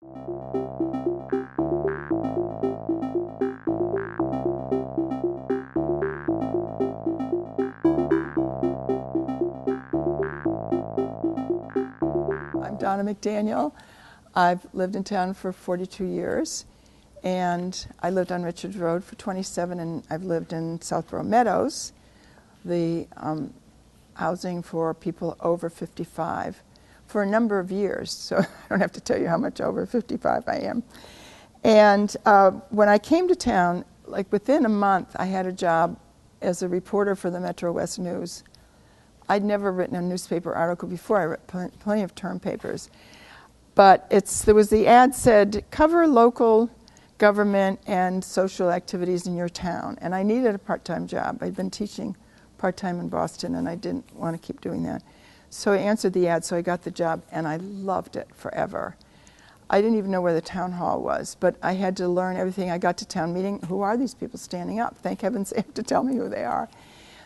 I'm Donna McDaniel. I've lived in town for 42 years, and I lived on Richards Road for 27, and I've lived in Southborough Meadows, the housing for people over 55, for a number of years. So I don't have to tell you how much over 55 I am. And when I came to town, like within a month, I had a job as a reporter for the Metro West News. I'd never written a newspaper article before. I wrote plenty of term papers. But there was the ad said, cover local government and social activities in your town. And I needed a part-time job. I'd been teaching part-time in Boston, and I didn't want to keep doing that. So I answered the ad, so I got the job, and I loved it forever. I didn't even know where the town hall was, but I had to learn everything. I got to town meeting. Who are these people standing up? Thank heavens they have to tell me who they are.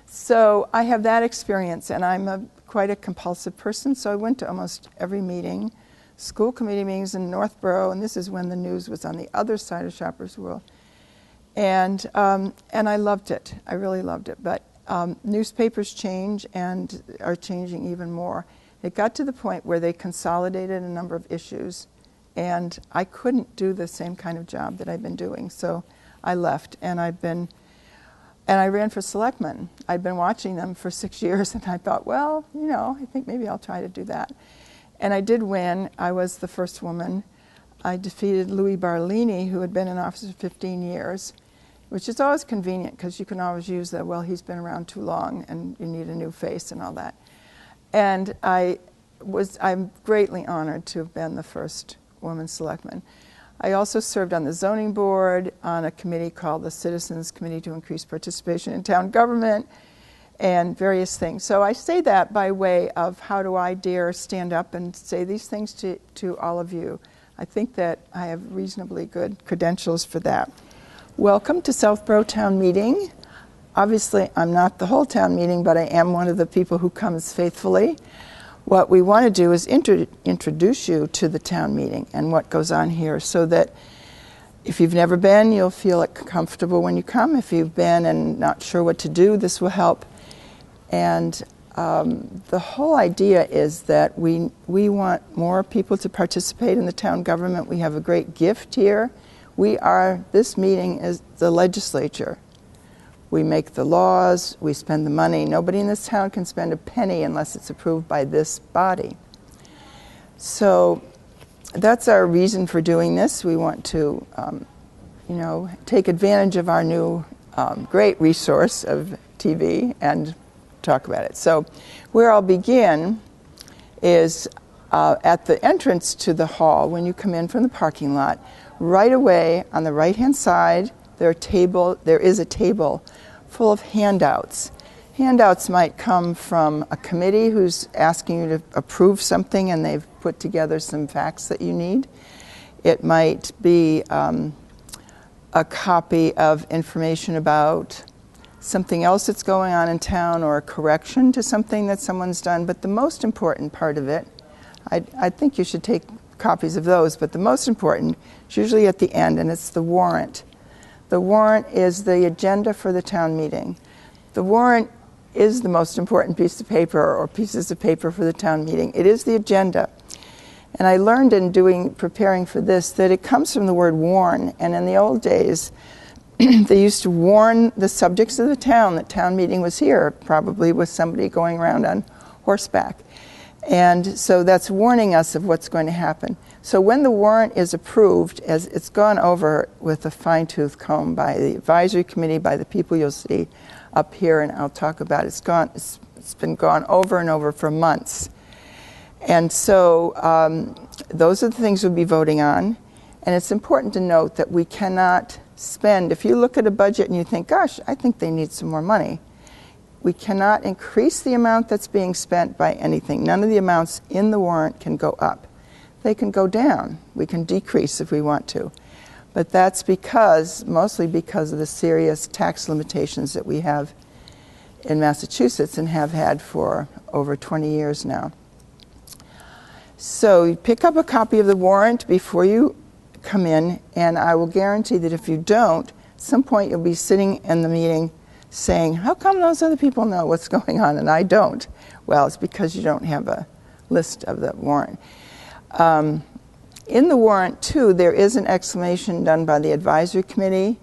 So I have that experience, and I'm quite a compulsive person, so I went to almost every meeting, school committee meetings in Northborough, and this is when the news was on the other side of Shoppers World. And I loved it. I really loved it. But newspapers change and are changing even more. It got to the point where they consolidated a number of issues, and I couldn't do the same kind of job that I've been doing, so I left, and I ran for selectman. I'd been watching them for 6 years, and I thought, well, I think maybe I'll try to do that. And I did win. I was the first woman. I defeated Louis Barlini, who had been in office for 15 years, which is always convenient because you can always use the, well, he's been around too long and you need a new face and all that. And I'm greatly honored to have been the first woman selectman. I also served on the zoning board, on a committee called the Citizens Committee to Increase Participation in Town Government, and various things. So I say that by way of how do I dare stand up and say these things to all of you. I think that I have reasonably good credentials for that. Welcome to Southborough Town Meeting. Obviously, I'm not the whole town meeting, but I am one of the people who comes faithfully. What we want to do is introduce you to the town meeting and what goes on here, so that if you've never been, you'll feel comfortable when you come. If you've been and not sure what to do, this will help. And the whole idea is that we want more people to participate in the town government. We have a great gift here. This meeting is the legislature. We make the laws, we spend the money. Nobody in this town can spend a penny unless it's approved by this body. So that's our reason for doing this. We want to, take advantage of our new great resource of TV and talk about it. So where I'll begin is at the entrance to the hall when you come in from the parking lot. Right away on the right-hand side, there is a table full of handouts. Handouts might come from a committee who's asking you to approve something and they've put together some facts that you need. It might be a copy of information about something else that's going on in town or a correction to something that someone's done. But the most important part of it, I think you should take copies of those, but the most important is usually at the end, and it's the warrant. The warrant is the agenda for the town meeting. The warrant is the most important piece of paper or pieces of paper for the town meeting. It is the agenda. And I learned in preparing for this that it comes from the word warn, and in the old days they used to warn the subjects of the town that town meeting was here, probably with somebody going around on horseback. And so that's warning us of what's going to happen. So when the warrant is approved, as it's gone over with a fine-tooth comb by the advisory committee, by the people you'll see up here, and I'll talk about it. It's been gone over and over for months. And so those are the things we'll be voting on. And it's important to note that we cannot spend, if you look at a budget and you think, gosh, I think they need some more money, we cannot increase the amount that's being spent by anything. None of the amounts in the warrant can go up. They can go down. We can decrease if we want to. But that's mostly because of the serious tax limitations that we have in Massachusetts and have had for over 20 years now. So you pick up a copy of the warrant before you come in, and I will guarantee that if you don't, at some point you'll be sitting in the meeting saying, how come those other people know what's going on and I don't? Well, it's because you don't have a list of the warrant. In the warrant, too, there is an explanation done by the advisory committee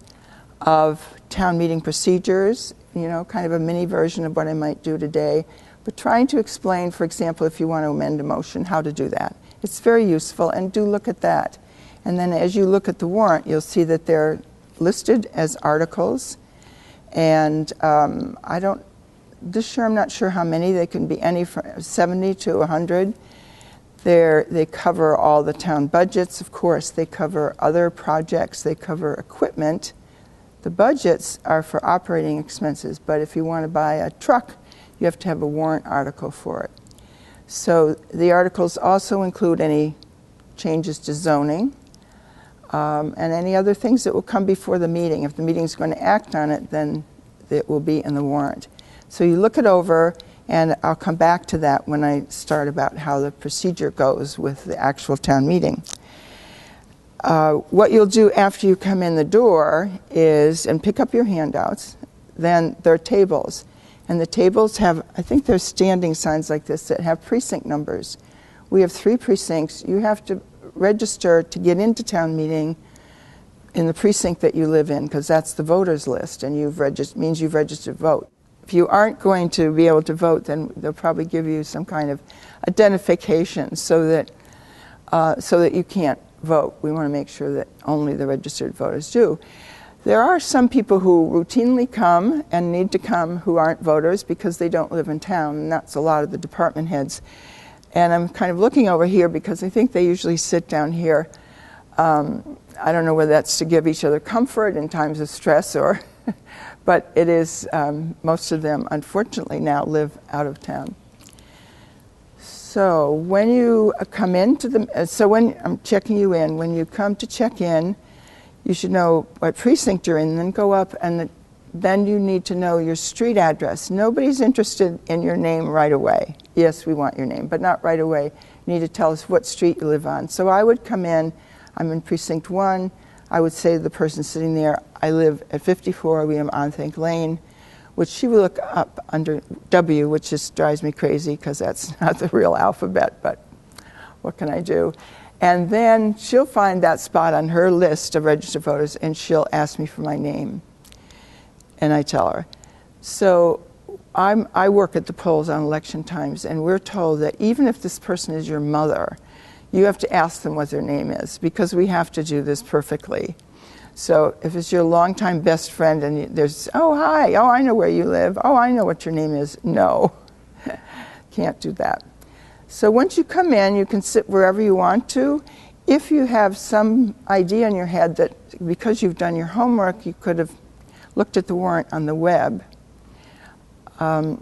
of town meeting procedures, kind of a mini version of what I might do today, but trying to explain, for example, if you want to amend a motion, how to do that. It's very useful, and do look at that. And then as you look at the warrant, you'll see that they're listed as articles, and this year I'm not sure how many. They can be any from 70 to 100. They cover all the town budgets, of course. They cover other projects. They cover equipment. The budgets are for operating expenses, but if you want to buy a truck, you have to have a warrant article for it. So the articles also include any changes to zoning and any other things that will come before the meeting. If the meeting is going to act on it, then it will be in the warrant. So you look it over, and I'll come back to that when I start about how the procedure goes with the actual town meeting. What you'll do after you come in the door is, and pick up your handouts, then there are tables. And the tables have, I think there's standing signs like this that have precinct numbers. We have 3 precincts. You have to register to get into town meeting in the precinct that you live in, because that's the voters list, and means you've registered to vote. If you aren't going to be able to vote, then they'll probably give you some kind of identification so that you can't vote. We want to make sure that only the registered voters do. There are some people who routinely come and need to come who aren't voters because they don't live in town, and that's a lot of the department heads. And I'm kind of looking over here because I think they usually sit down here. I don't know whether that's to give each other comfort in times of stress or... But it is, most of them, unfortunately, now live out of town. So when you come into when I'm checking you in, when you come to check in, you should know what precinct you're in, then go up, and then you need to know your street address. Nobody's interested in your name right away. Yes, we want your name, but not right away. You need to tell us what street you live on. So I would come in, I'm in precinct 1, I would say to the person sitting there, I live at 54 William Onthank Lane, which she would look up under W, which just drives me crazy because that's not the real alphabet, but what can I do? And then she'll find that spot on her list of registered voters, and she'll ask me for my name. And I tell her. So I work at the polls on election times, and we're told that even if this person is your mother, you have to ask them what their name is, because we have to do this perfectly. So if it's your longtime best friend and there's, oh, hi, oh, I know where you live, oh, I know what your name is. No, can't do that. So once you come in, you can sit wherever you want to. If you have some idea in your head that because you've done your homework, you could have looked at the warrant on the web, and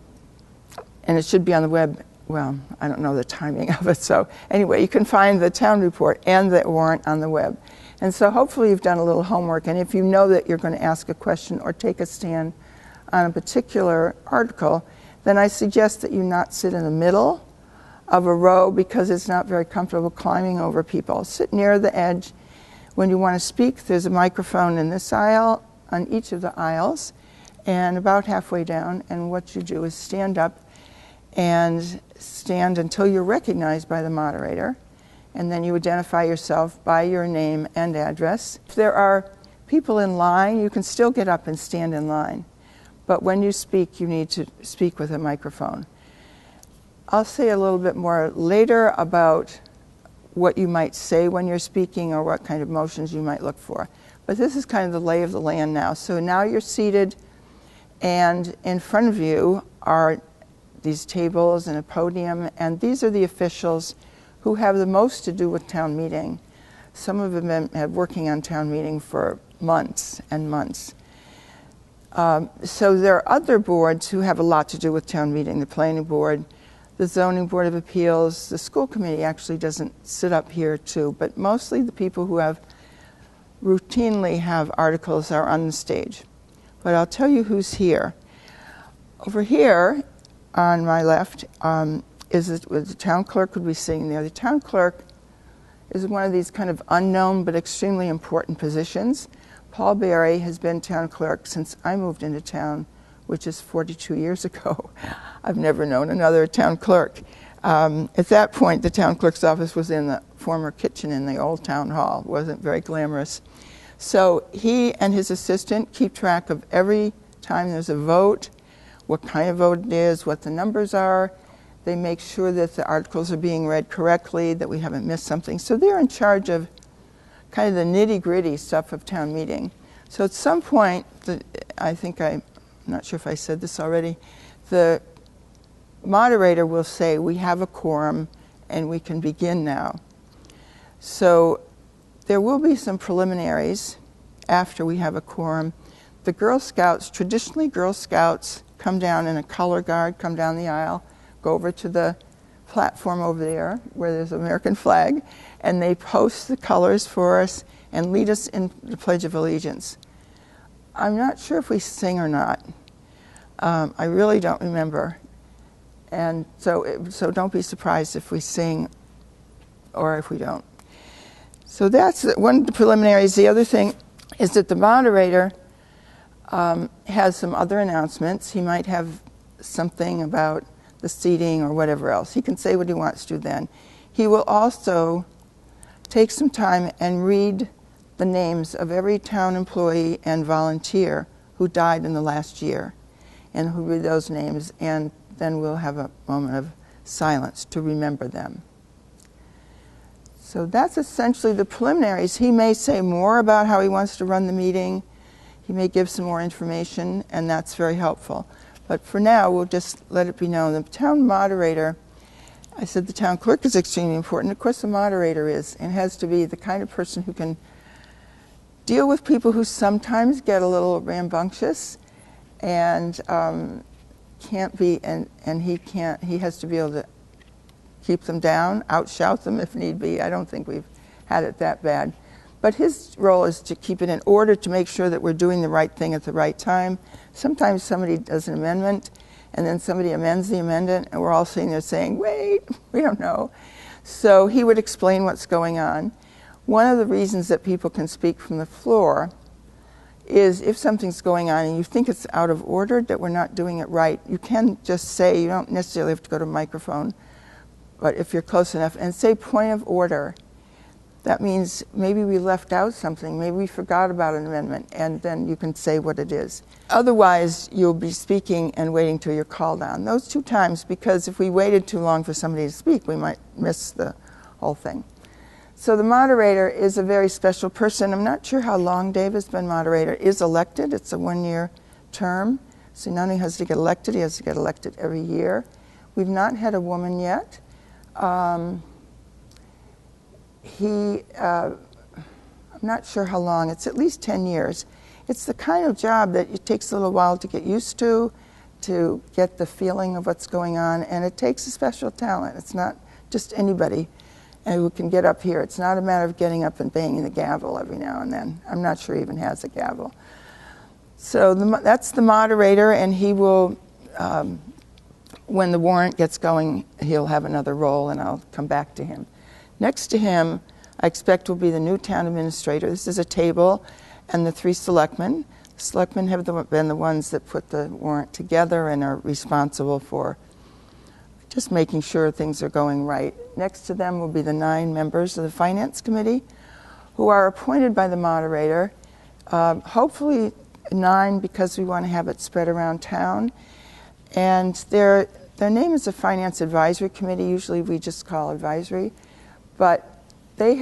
it should be on the web. Well, I don't know the timing of it. So anyway, you can find the town report and the warrant on the web. And so hopefully you've done a little homework. And if you know that you're going to ask a question or take a stand on a particular article, then I suggest that you not sit in the middle of a row because it's not very comfortable climbing over people. Sit near the edge. When you want to speak, there's a microphone in this aisle, on each of the aisles, and about halfway down. And what you do is stand up and stand until you're recognized by the moderator, and then you identify yourself by your name and address. If there are people in line, you can still get up and stand in line, but when you speak, you need to speak with a microphone. I'll say a little bit more later about what you might say when you're speaking or what kind of motions you might look for, but this is kind of the lay of the land now. So now you're seated, and in front of you are these tables and a podium, and these are the officials who have the most to do with town meeting. Some of them have been working on town meeting for months and months. So there are other boards who have a lot to do with town meeting, the planning board, the zoning board of appeals, the school committee actually doesn't sit up here too, but mostly the people who routinely have articles are on the stage. But I'll tell you who's here. Over here, on my left, is that the town clerk would be sitting there. The town clerk is one of these kind of unknown but extremely important positions. Paul Berry has been town clerk since I moved into town, which is 42 years ago. I've never known another town clerk. At that point, the town clerk's office was in the former kitchen in the old town hall. It wasn't very glamorous. So he and his assistant keep track of every time there's a vote, what kind of vote it is, what the numbers are. They make sure that the articles are being read correctly, that we haven't missed something. So they're in charge of kind of the nitty-gritty stuff of town meeting. So at some point, I'm not sure if I said this already, the moderator will say, we have a quorum and we can begin now. So there will be some preliminaries after we have a quorum. The Girl Scouts, traditionally Girl Scouts come down in a color guard, come down the aisle, go over to the platform over there where there's an American flag, and they post the colors for us and lead us in the Pledge of Allegiance. I'm not sure if we sing or not. I really don't remember. And so don't be surprised if we sing or if we don't. So that's one of the preliminaries. The other thing is that the moderator has some other announcements. He might have something about the seating or whatever else. He can say what he wants to then. He will also take some time and read the names of every town employee and volunteer who died in the last year, and who read those names, and then we'll have a moment of silence to remember them. So that's essentially the preliminaries. He may say more about how he wants to run the meeting. He may give some more information, and that's very helpful. But for now, we'll just let it be known. The town moderator, I said the town clerk is extremely important. Of course, the moderator is, and has to be the kind of person who can deal with people who sometimes get a little rambunctious and can't be, and he has to be able to keep them down, outshout them if need be. I don't think we've had it that bad. But his role is to keep it in order, to make sure that we're doing the right thing at the right time. Sometimes somebody does an amendment, and then somebody amends the amendment, and we're all sitting there saying, wait, we don't know. So he would explain what's going on. One of the reasons that people can speak from the floor is if something's going on and you think it's out of order, that we're not doing it right, you can just say, you don't necessarily have to go to a microphone, but if you're close enough, and say point of order. That means maybe we left out something, maybe we forgot about an amendment, and then you can say what it is. Otherwise, you'll be speaking and waiting till you're called on. Those two times, because if we waited too long for somebody to speak, we might miss the whole thing. So the moderator is a very special person. I'm not sure how long Dave has been moderator. Is elected. It's a one-year term. So not only has to get elected, he has to get elected every year. We've not had a woman yet. I'm not sure how long. It's at least 10 years. It's the kind of job that it takes a little while to get used to get the feeling of what's going on, and it takes a special talent. It's not just anybody who can get up here. It's not a matter of getting up and banging the gavel every now and then. I'm not sure he even has a gavel. So that's the moderator, and he will, when the warrant gets going, he'll have another role, and I'll come back to him. Next to him, I expect will be the new town administrator. This is a table, and the three selectmen. The selectmen have been the ones that put the warrant together and are responsible for just making sure things are going right. Next to them will be the 9 members of the Finance Committee who are appointed by the moderator, hopefully 9 because we want to have it spread around town. And their name is the Finance Advisory Committee. Usually we just call advisory. But they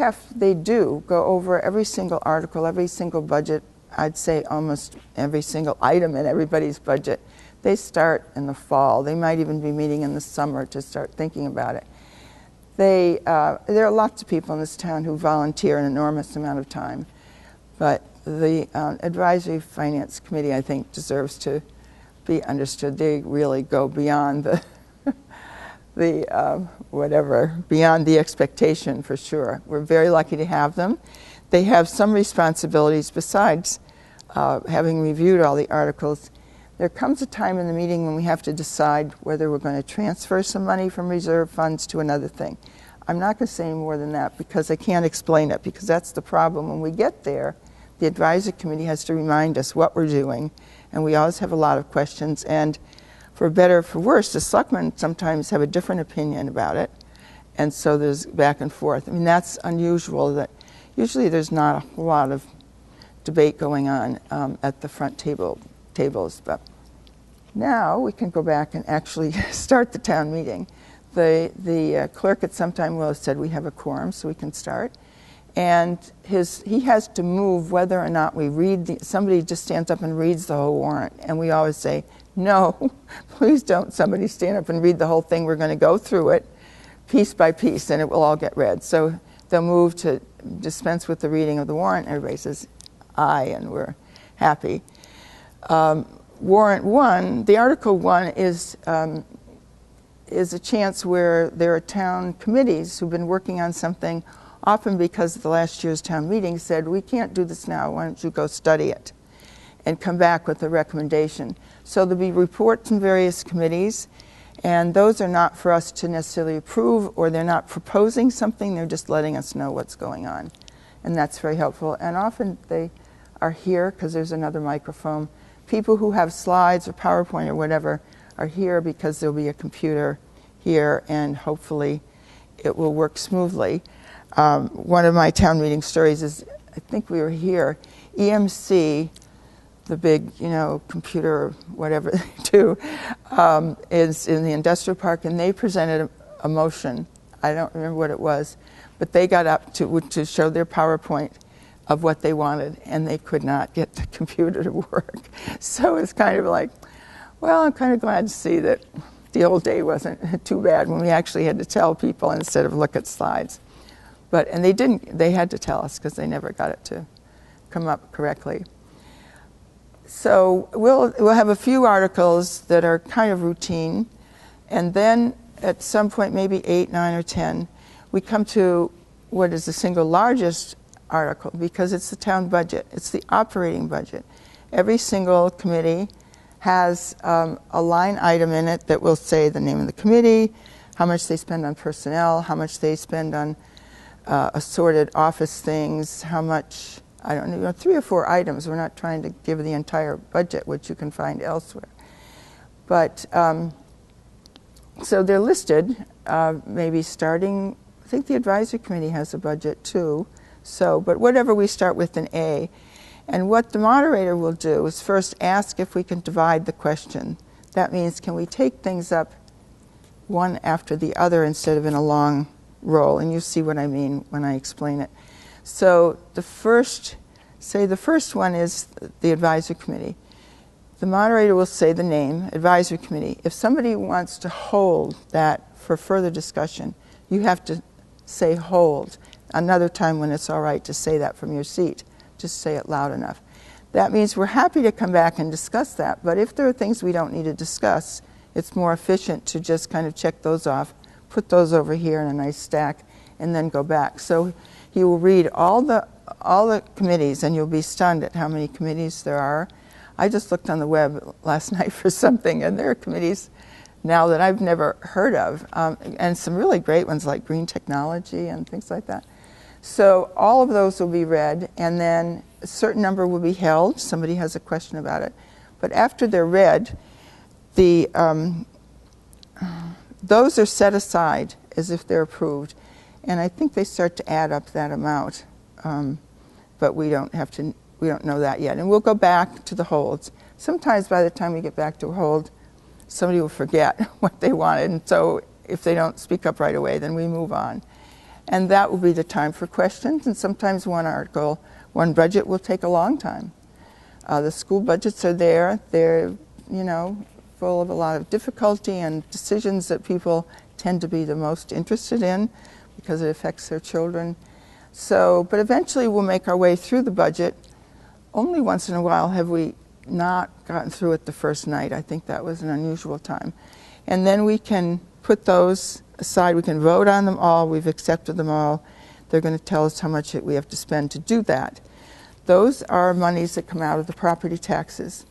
do go over every single article, every single budget, I'd say almost every single item in everybody's budget. They start in the fall. They might even be meeting in the summer to start thinking about it. There are lots of people in this town who volunteer an enormous amount of time, but the Advisory Finance Committee, I think, deserves to be understood. They really go beyond beyond the expectation, for sure. We're very lucky to have them. They have some responsibilities besides having reviewed all the articles. there comes a time in the meeting when we have to decide whether we're going to transfer some money from reserve funds to another thing. I'm not going to say any more than that because I can't explain it, because that's the problem. When we get there, the advisory committee has to remind us what we're doing, and we always have a lot of questions. And for better or for worse, the selectmen sometimes have a different opinion about it, and so there's back and forth. I mean, that's unusual. That usually there's not a whole lot of debate going on at the front tables, but now we can go back and actually start the town meeting. The clerk at some time will have said we have a quorum, so we can start. And he has to move whether or not we read somebody just stands up and reads the whole warrant. And we always say, no, please don't somebody stand up and read the whole thing. We're going to go through it piece by piece, and it will all get read. So they'll move to dispense with the reading of the warrant. Everybody says aye, and we're happy. Warrant 1, the Article 1 is a chance where there are town committees who've been working on something, often because the last year's town meeting said, we can't do this now, why don't you go study it and come back with a recommendation. So there'll be reports from various committees, and those are not for us to necessarily approve, or they're not proposing something, they're just letting us know what's going on. And that's very helpful. And often they are here because there's another microphone. People who have slides or PowerPoint or whatever are here because there'll be a computer here, and hopefully it will work smoothly. One of my town meeting stories is, I think we were here, EMC, the big, computer, whatever they do, is in the industrial park, and they presented a motion. I don't remember what it was, but they got up to show their PowerPoint of what they wanted, and they could not get the computer to work. So it's kind of like, well, I'm kind of glad to see that the old day wasn't too bad when we actually had to tell people instead of look at slides. And they had to tell us because they never got it to come up correctly. So we'll have a few articles that are kind of routine, and then at some point, maybe 8, 9, or 10, we come to what is the single largest article, because it's the town budget. It's the operating budget. Every single committee has a line item in it that will say the name of the committee, how much they spend on personnel, how much they spend on assorted office things, how much, I don't know, 3 or 4 items. We're not trying to give the entire budget, which you can find elsewhere. But so they're listed, maybe starting, I think the advisory committee has a budget too. So, but whatever, we start with an A. And what the moderator will do is first ask if we can divide the question. That means, can we take things up one after the other instead of in a long roll? And you see what I mean when I explain it. So the first one is the advisory committee. The moderator will say the name, advisory committee. If somebody wants to hold that for further discussion, you have to say hold. Another time when it's all right to say that from your seat, just say it loud enough. That means we're happy to come back and discuss that, but if there are things we don't need to discuss, it's more efficient to just kind of check those off, put those over here in a nice stack, and then go back. So he will read all the committees, and you'll be stunned at how many committees there are. I just looked on the web last night for something, and there are committees now that I've never heard of, and some really great ones like green technology and things like that. So all of those will be read, and then a certain number will be held. Somebody has a question about it. But after they're read, those are set aside as if they're approved. And I think they start to add up that amount, but we don't know that yet. And we'll go back to the holds. Sometimes by the time we get back to a hold, somebody will forget what they wanted. And so if they don't speak up right away, then we move on. And that will be the time for questions. And sometimes one budget will take a long time. The school budgets are there. They're, full of a lot of difficulty and decisions that people tend to be the most interested in because it affects their children. So, but eventually we'll make our way through the budget. Only once in a while have we not gotten through it the first night. I think that was an unusual time. And then we can put those aside. We can vote on them all. We've accepted them all. They're going to tell us how much we have to spend to do that. Those are monies that come out of the property taxes.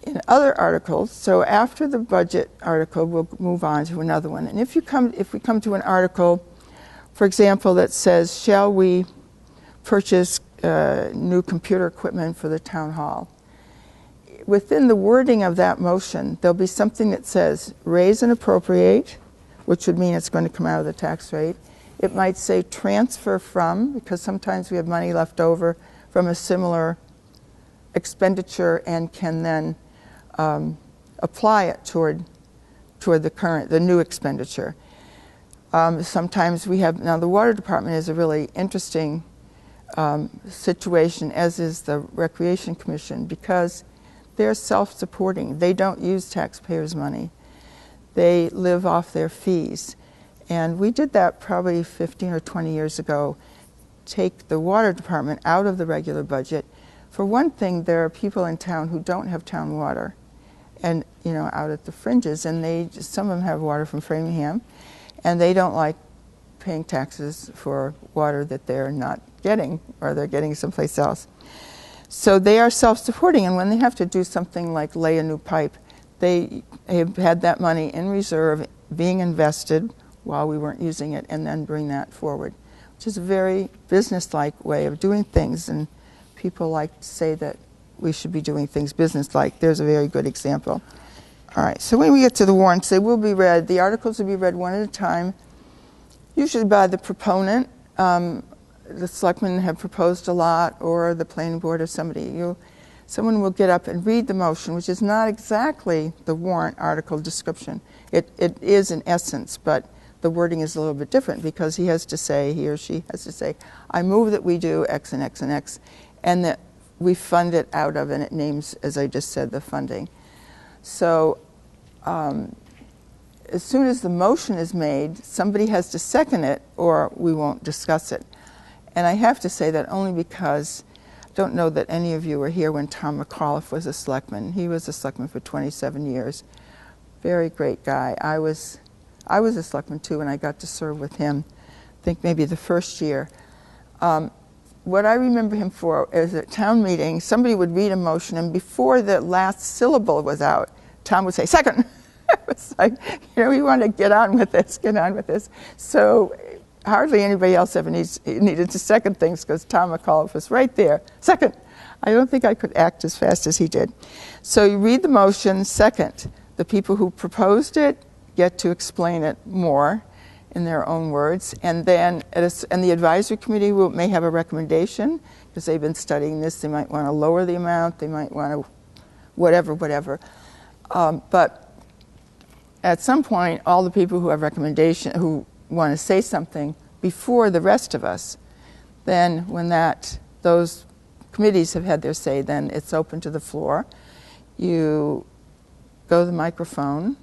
in other articles, so after the budget article, we'll move on to another one. And if we come to an article, for example, that says, shall we purchase new computer equipment for the town hall? Within the wording of that motion, there'll be something that says raise and appropriate, which would mean it's going to come out of the tax rate. It might say transfer from, because sometimes we have money left over from a similar expenditure and can then apply it toward the new expenditure. Sometimes we have, now the water department is a really interesting situation, as is the Recreation Commission, because they're self-supporting. They don't use taxpayers' money. They live off their fees. And we did that probably 15 or 20 years ago, take the water department out of the regular budget. For one thing, there are people in town who don't have town water, and out at the fringes, and some of them have water from Framingham, and they don't like paying taxes for water that they're not getting, or they're getting someplace else. So they are self-supporting, and when they have to do something like lay a new pipe, they have had that money in reserve being invested while we weren't using it, and then bring that forward, which is a very business-like way of doing things, and people like to say that we should be doing things business-like. There's a very good example. All right, so when we get to the warrants, they will be read. The articles will be read one at a time, usually by the proponent. The selectmen have proposed a lot, or the planning board, or somebody. Someone will get up and read the motion, which is not exactly the warrant article description. It is in essence, but the wording is a little bit different, because he or she has to say, I move that we do X and X and X, and that we fund it out of, and it names, as I just said, the funding. So as soon as the motion is made, somebody has to second it, or we won't discuss it. And I have to say that only because I don't know that any of you were here when Tom McAuliffe was a selectman. He was a selectman for 27 years. Very great guy. I was a selectman too, and I got to serve with him, I think maybe the first year. What I remember him for is at town meeting, somebody would read a motion, and before the last syllable was out, Tom would say, second. It was like, we want to get on with this. So hardly anybody else ever needed to second things, because Tom McAuliffe was right there. Second. I don't think I could act as fast as he did. So you read the motion, second. The people who proposed it get to explain it more in their own words, and then and the advisory committee may have a recommendation, because they've been studying this. They might want to lower the amount. They might want to whatever. But at some point, all the people who have recommendation, who want to say something before the rest of us, then when those committees have had their say, then it's open to the floor. You go to the microphone.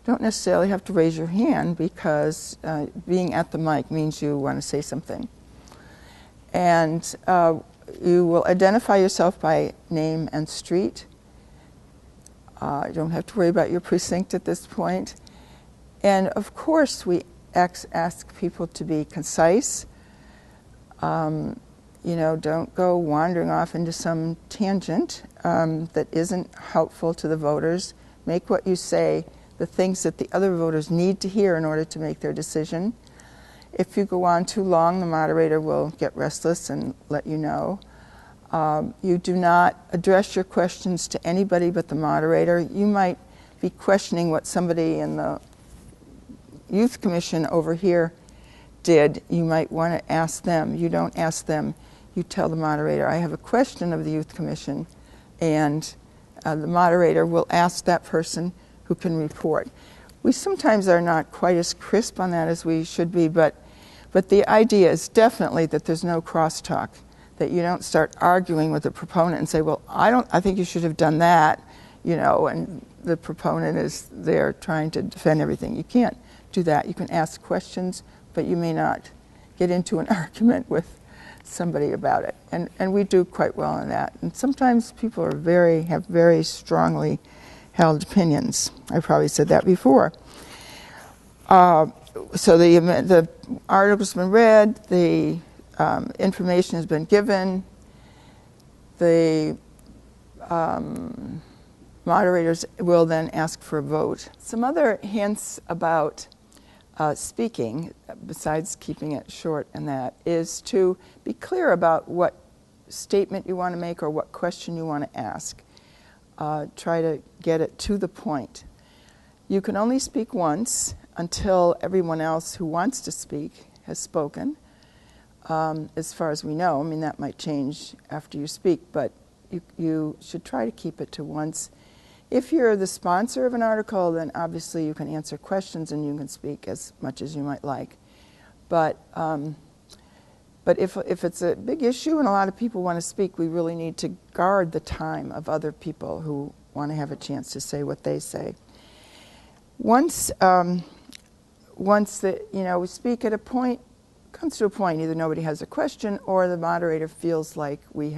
Don't necessarily have to raise your hand, because being at the mic means you want to say something. And you will identify yourself by name and street. You don't have to worry about your precinct at this point. And of course, we ask people to be concise. Don't go wandering off into some tangent that isn't helpful to the voters. Make what you say the things that the other voters need to hear in order to make their decision. If you go on too long, the moderator will get restless and let you know. You do not address your questions to anybody but the moderator. You might be questioning what somebody in the Youth Commission over here did. You might want to ask them. You don't ask them. You tell the moderator, I have a question of the Youth Commission, and the moderator will ask that person who can report. We sometimes are not quite as crisp on that as we should be, but the idea is definitely that there's no crosstalk, that you don't start arguing with the proponent and say, well, I think you should have done that, and the proponent is there trying to defend everything. You can't do that. You can ask questions, but you may not get into an argument with somebody about it. And we do quite well in that. And sometimes people have very strongly held opinions. I probably said that before. So the article's been read, the information has been given, the Moderators will then ask for a vote. Some other hints about speaking, besides keeping it short and that, is to be clear about what statement you want to make or what question you want to ask. Try to get it to the point. You can only speak once until everyone else who wants to speak has spoken. As far as we know, I mean, that might change after you speak, but you should try to keep it to once. If you're the sponsor of an article, then obviously you can answer questions and you can speak as much as you might like. But if it's a big issue and a lot of people want to speak, we really need to guard the time of other people who want to have a chance to say what they say. Once we speak at a point, comes to a point, either nobody has a question or the moderator feels like we've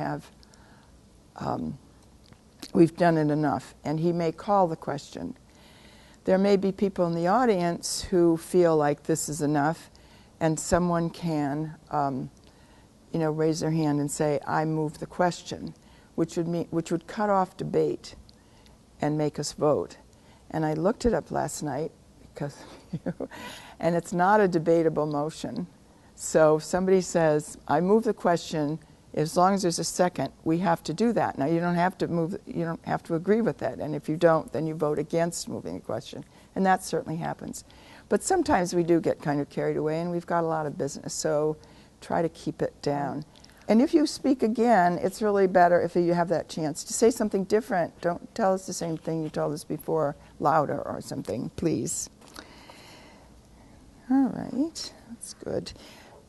done it enough, and he may call the question. There may be people in the audience who feel like this is enough, and someone can, raise their hand and say, "I move the question," which would cut off debate and make us vote. And I looked it up last night because, and it's not a debatable motion. So if somebody says, "I move the question," as long as there's a second, we have to do that. Now, you don't have to agree with that. And if you don't, then you vote against moving a question. And that certainly happens. But sometimes we do get kind of carried away, and we've got a lot of business. So try to keep it down. And if you speak again, it's really better if you have that chance to say something different. Don't tell us the same thing you told us before, louder or something, please. All right, that's good.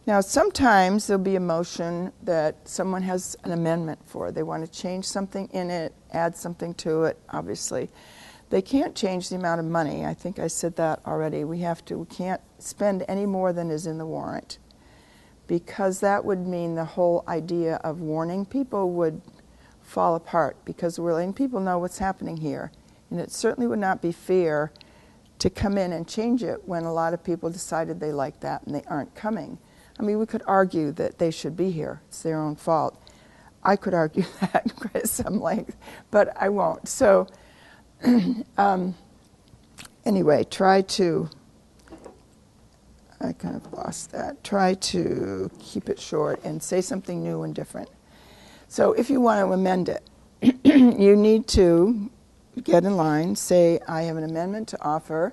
Now, sometimes there'll be a motion that someone has an amendment for. They want to change something in it, add something to it, obviously. They can't change the amount of money. I think I said that already. We can't spend any more than is in the warrant, because that would mean the whole idea of warning people would fall apart, because we're letting people know what's happening here. And it certainly would not be fair to come in and change it when a lot of people decided they liked that and they aren't coming. I mean, we could argue that they should be here. It's their own fault. I could argue that at some length, but I won't. So anyway, try to keep it short and say something new and different. So if you want to amend it, you need to get in line, say, "I have an amendment to offer."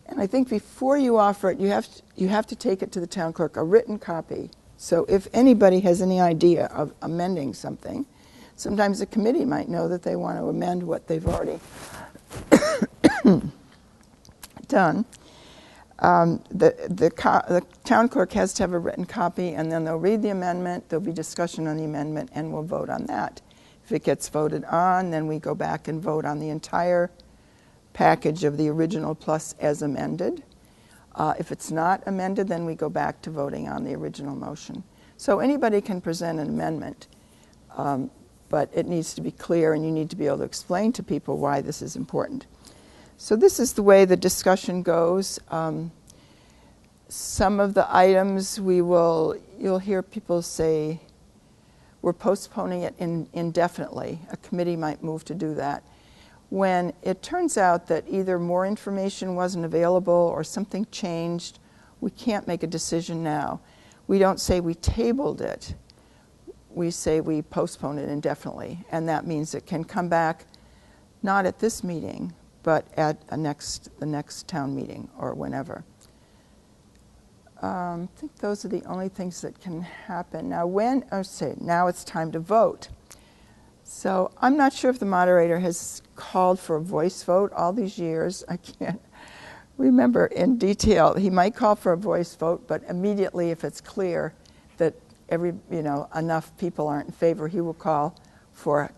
And I think before you offer it, you have to take it to the town clerk, a written copy. So if anybody has any idea of amending something, sometimes the committee might know that they want to amend what they've already done. The town clerk has to have a written copy, and then they'll read the amendment, there'll be discussion on the amendment, and we'll vote on that. If it gets voted on, then we go back and vote on the entire package of the original plus as amended. If it's not amended, then we go back to voting on the original motion. So anybody can present an amendment, but it needs to be clear, and you need to be able to explain to people why this is important. So this is the way the discussion goes. Some of the items you'll hear people say, "We're postponing it indefinitely." A committee might move to do that. When it turns out that either more information wasn't available or something changed, we can't make a decision now. We don't say we tabled it. We say we postpone it indefinitely, and that means it can come back not at this meeting, but at the next town meeting or whenever. I think those are the only things that can happen. Now now it's time to vote. So I'm not sure if the moderator has called for a voice vote all these years. I can't remember in detail. He might call for a voice vote, but immediately if it's clear that enough people aren't in favor, he will call for a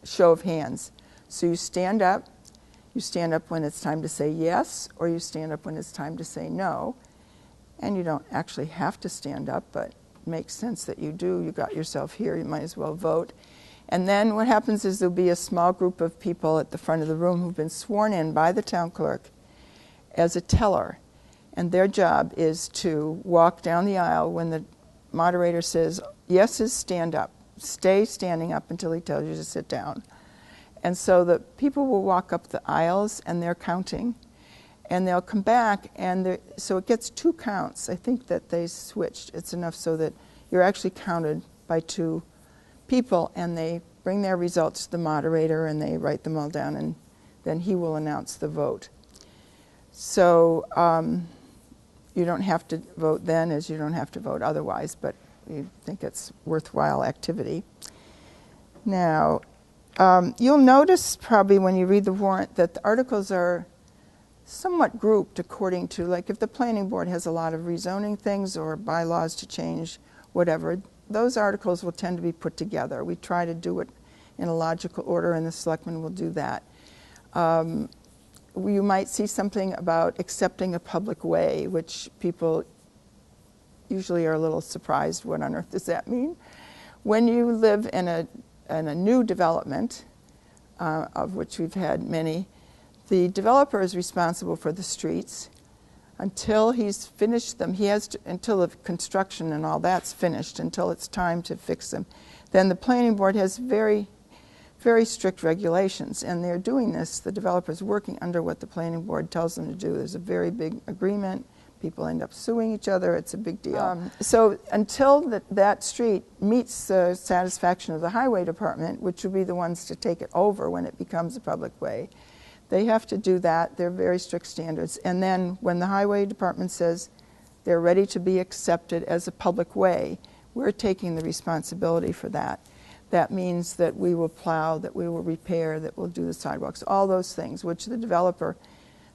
show of hands. So you stand up. You stand up when it's time to say yes, or you stand up when it's time to say no. And you don't actually have to stand up, but it makes sense that you do. You got yourself here, you might as well vote. And then what happens is there'll be a small group of people at the front of the room who've been sworn in by the town clerk as a teller. And their job is to walk down the aisle when the moderator says, "Yeses, stand up." Stay standing up until he tells you to sit down. And so the people will walk up the aisles and they're counting, and they'll come back, and so it gets 2 counts. I think that they switched. It's enough so that you're actually counted by 2 people, and they bring their results to the moderator, and they write them all down, and then he will announce the vote. So you don't have to vote then, as you don't have to vote otherwise, but we think it's worthwhile activity. Now, you'll notice probably when you read the warrant that the articles are somewhat grouped according to, like if the planning board has a lot of rezoning things or bylaws to change, whatever, those articles will tend to be put together. We try to do it in a logical order, and the selectmen will do that. You might see something about accepting a public way, which people usually are a little surprised. What on earth does that mean? When you live in a new development, of which we've had many, the developer is responsible for the streets until he's finished them. He has to, until the construction and all that's finished, until it's time to fix them. Then the planning board has very strict regulations, and they're doing this. The developer's working under what the planning board tells them to do. There's a very big agreement. People end up suing each other. It's a big deal. So until that street meets the satisfaction of the highway department, which will be the ones to take it over when it becomes a public way, they have to do that. They're very strict standards. And then when the highway department says they're ready to be accepted as a public way, we're taking the responsibility for that. That means that we will plow, that we will repair, that we'll do the sidewalks, all those things, which the developer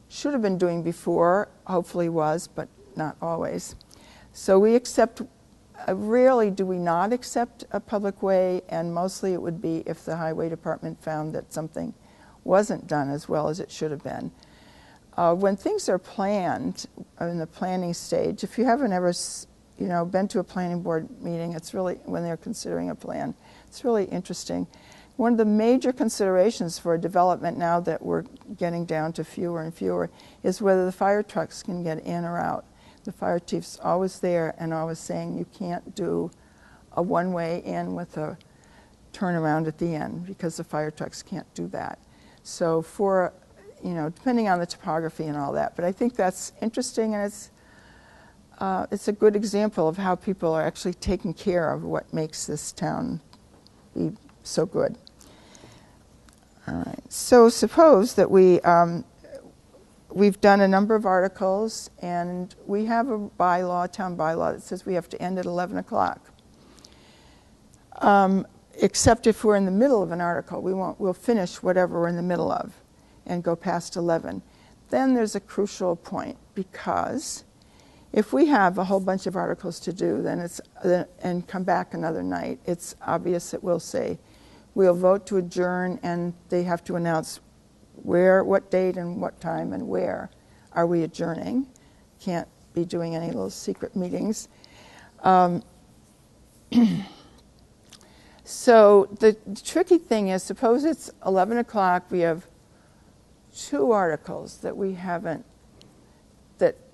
should have been doing before, hopefully was, but not always. So we accept, rarely do we not accept a public way, and mostly it would be if the highway department found that something wasn't done as well as it should have been. When things are planned in the planning stage, if you haven't ever been to a planning board meeting, it's really, when they're considering a plan, it's really interesting. One of the major considerations for development now that we're getting down to fewer and fewer is whether the fire trucks can get in or out. The fire chief's always there and always saying you can't do a one-way in with a turnaround at the end because the fire trucks can't do that. So for, depending on the topography and all that, but I think that's interesting, and it's a good example of how people are actually taking care of what makes this town be so good. All right. So suppose that we've done a number of articles, and we have a bylaw, town bylaw, that says we have to end at 11 o'clock. Except if we're in the middle of an article, we'll finish whatever we're in the middle of and go past 11. Then there's a crucial point, because if we have a whole bunch of articles to do, then and come back another night, it's obvious that we'll say, we'll vote to adjourn, and they have to announce what date and what time and where are we adjourning. Can't be doing any little secret meetings. So the tricky thing is, suppose it's 11 o'clock, we have 2 articles that we haven't,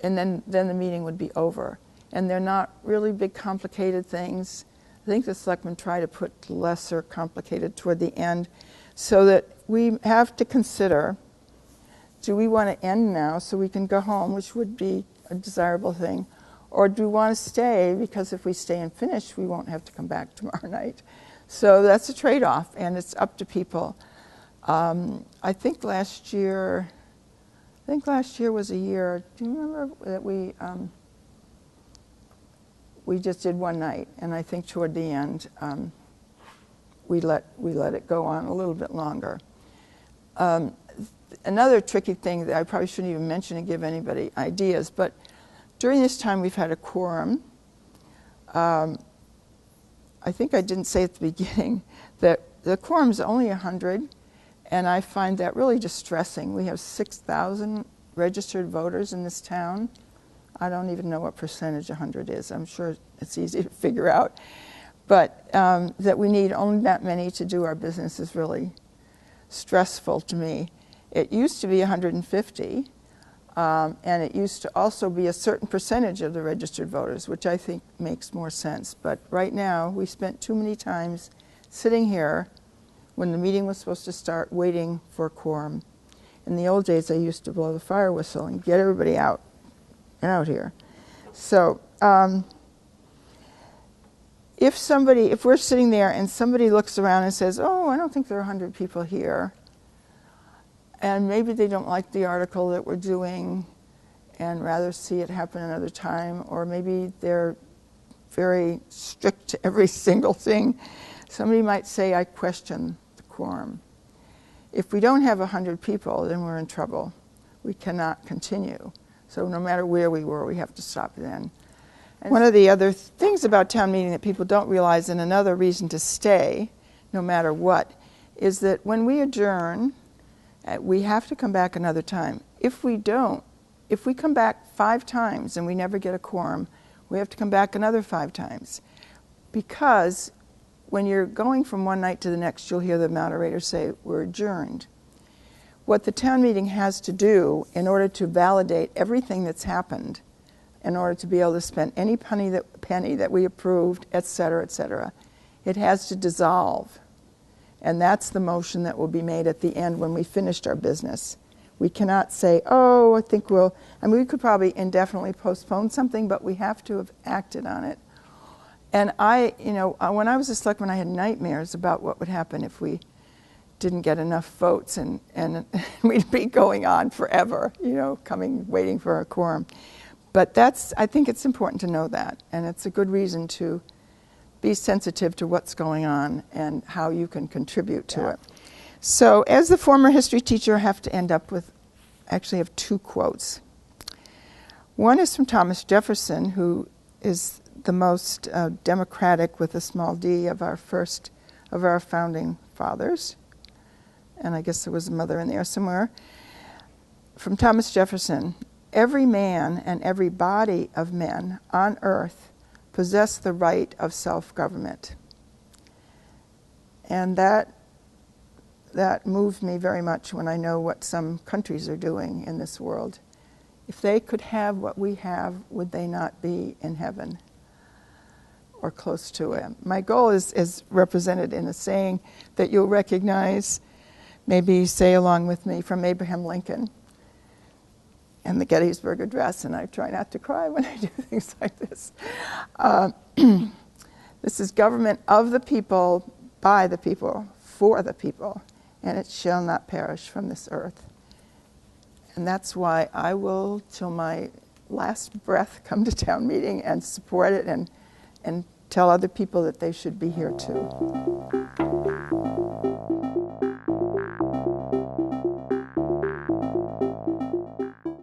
and then the meeting would be over. And they're not really big complicated things. I think the selectmen try to put lesser complicated toward the end, so that we have to consider, do we want to end now so we can go home, which would be a desirable thing, or do we want to stay, because if we stay and finish, we won't have to come back tomorrow night. So that's a trade-off, and it's up to people. I think last year was a year, do you remember that we just did one night, and I think toward the end we let it go on a little bit longer. Another tricky thing that I probably shouldn't even mention and give anybody ideas, but during this time we've had a quorum. I think I didn't say at the beginning that the quorum is only 100, and I find that really distressing. We have 6,000 registered voters in this town. I don't even know what percentage 100 is. I'm sure it's easy to figure out. But that we need only that many to do our business is really stressful to me. It used to be 150, and it used to also be a certain percentage of the registered voters, which I think makes more sense. But right now, we spent too many times sitting here when the meeting was supposed to start, waiting for a quorum. In the old days, I used to blow the fire whistle and get everybody out here. So if we're sitting there and somebody looks around and says, oh, I don't think there are 100 people here, and maybe they don't like the article that we're doing and rather see it happen another time, or maybe they're very strict to every single thing, somebody might say, I question the quorum. If we don't have 100 people, then we're in trouble. We cannot continue. So no matter where we were, we have to stop then. And one of the other things about town meeting that people don't realize, and another reason to stay, no matter what, is that when we adjourn, we have to come back another time. If we don't, if we come back 5 times and we never get a quorum, we have to come back another 5 times. Because when you're going from one night to the next, you'll hear the moderator say, we're adjourned. What the town meeting has to do in order to validate everything that's happened, in order to be able to spend any penny that we approved, et cetera, it has to dissolve. And that's the motion that will be made at the end when we finished our business. We cannot say, oh, I think we could probably indefinitely postpone something, but we have to have acted on it. And when I was a selectman, I had nightmares about what would happen if we didn't get enough votes and we'd be going on forever, waiting for a quorum. But I think it's important to know that, and it's a good reason to be sensitive to what's going on and how you can contribute to it. So as the former history teacher, I have to end up with, actually have 2 quotes. One is from Thomas Jefferson, who is the most democratic, with a small d, of our founding fathers. And I guess there was a mother in there somewhere. From Thomas Jefferson, every man and every body of men on earth possess the right of self-government. And that moves me very much when I know what some countries are doing in this world. If they could have what we have, would they not be in heaven or close to it? My goal is represented in a saying that you'll recognize, maybe say along with me, from Abraham Lincoln and the Gettysburg Address, and I try not to cry when I do things like this. This is government of the people, by the people, for the people, and it shall not perish from this earth. And that's why I will, till my last breath, come to town meeting and support it and tell other people that they should be here too.